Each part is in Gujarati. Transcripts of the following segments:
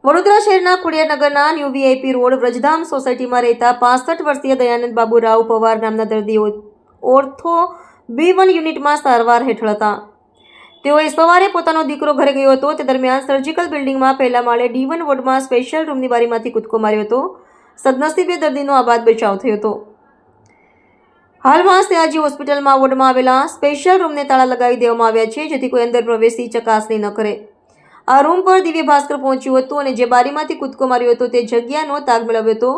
વડોદરા શહેરના ખોડિયારનગરના ન્યૂ વીઆઈપી રોડ વ્રજધામ સોસાયટીમાં રહેતા 65 વર્ષીય દયાનંદ બાબુરાવ પવાર નામના દર્દીઓ ઓર્થો B1 યુનિટમાં સારવાર હેઠળ હતા. તેઓએ સવારે પોતાનો દીકરો ઘરે ગયો હતો તે દરમિયાન સર્જિકલ બિલ્ડિંગમાં પહેલા માળે D1 વોર્ડમાં સ્પેશિયલ રૂમની બારીમાંથી કૂદકો માર્યો હતો. સદનસીબે દર્દીનો આબાદ બચાવ થયો હતો. હાલમાં સયાજી હોસ્પિટલમાં વોર્ડમાં આવેલા સ્પેશિયલ રૂમને તાળા લગાવી દેવામાં આવ્યા છે, જેથી કોઈ અંદર પ્રવેશી ચકાસણી ન કરે. આ રૂમ પર દિવ્ય ભાસ્કર પહોંચ્યું હતું અને જે બારીમાંથી કૂદકો માર્યો હતો તે જગ્યાનો તાગ મેળવ્યો હતો.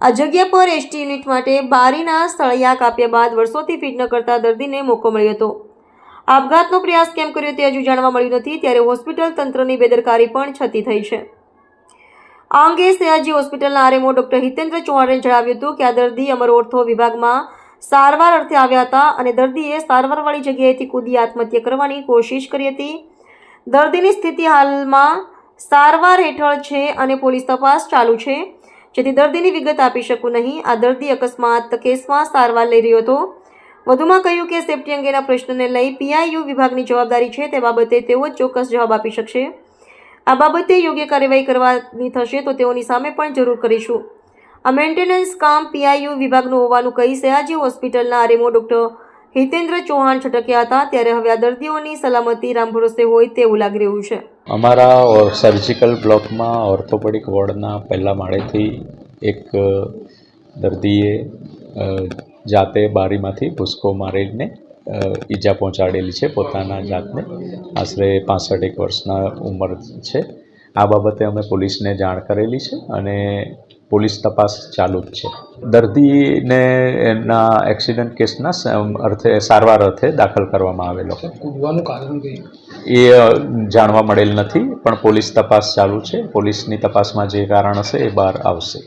આ જગ્યા પર એસટી યુનિટ માટે બારીના સળિયા કાપ્યા બાદ વર્ષોથી ફિટ ન કરતા દર્દીને મોકો મળ્યો હતો. આપઘાતનો પ્રયાસ કેમ કર્યો તે હજુ જાણવા મળ્યું નથી, ત્યારે હોસ્પિટલ તંત્રની બેદરકારી પણ છતી થઈ છે. આ અંગે સયાજી હોસ્પિટલના આરએમઓ ડોક્ટર હિતેન્દ્ર ચૌહાણે જણાવ્યું હતું કે આ દર્દી અમર ઓર્થો વિભાગમાં સારવાર અર્થે આવ્યા હતા અને દર્દીએ સારવારવાળી જગ્યાએથી કૂદી આત્મહત્યા કરવાની કોશિશ કરી હતી. દર્દીની સ્થિતિ હાલમાં સારવાર હેઠળ છે અને પોલીસ તપાસ ચાલુ છે, જેથી દર્દીની વિગત આપી શકું નહીં. આ દર્દી અકસ્માત કેસમાં સારવાર લઈ રહ્યો હતો. વધુમાં કહ્યું કે સેફટી અંગેના પ્રશ્નને લઈ PIU વિભાગની જવાબદારી છે, તે બાબતે તેઓ જ ચોક્કસ જવાબ આપી શકશે. આ બાબતે યોગ્ય કાર્યવાહી કરવાની થશે તો તેઓની સામે પણ જરૂર કરીશું. આ મેન્ટેનન્સ કામ PIU વિભાગનું હોવાનું કહી સયાજી હોસ્પિટલના આરએમઓ ડોક્ટર હિતેન્દ્ર ચૌહાણ છટક્યા હતા. ત્યારે હવે આ દર્દીઓની સલામતી રામ ભરોસે હોય તેવું લાગી રહ્યું છે. અમારા સર્જિકલ બ્લોકમાં ઓર્થોપેડિક વોર્ડના પહેલા માળેથી એક દર્દીએ જાતે બારીમાંથી ભૂસકો મારીને ઈજા પહોંચાડેલી છે પોતાના જાતને. આશરે 65 વર્ષના ઉંમર છે. આ બાબતે અમે પોલીસને જાણ કરેલી છે અને પોલીસ તપાસ ચાલુ જ છે. દર્દીને એના એક્સિડન્ટ કેસના સારવાર અર્થે દાખલ કરવામાં આવેલો. કૂદવાનું કારણ એ જાણવા મળેલ નથી, પણ પોલીસ તપાસ ચાલુ છે. પોલીસની તપાસમાં જે કારણ હશે એ બહાર આવશે.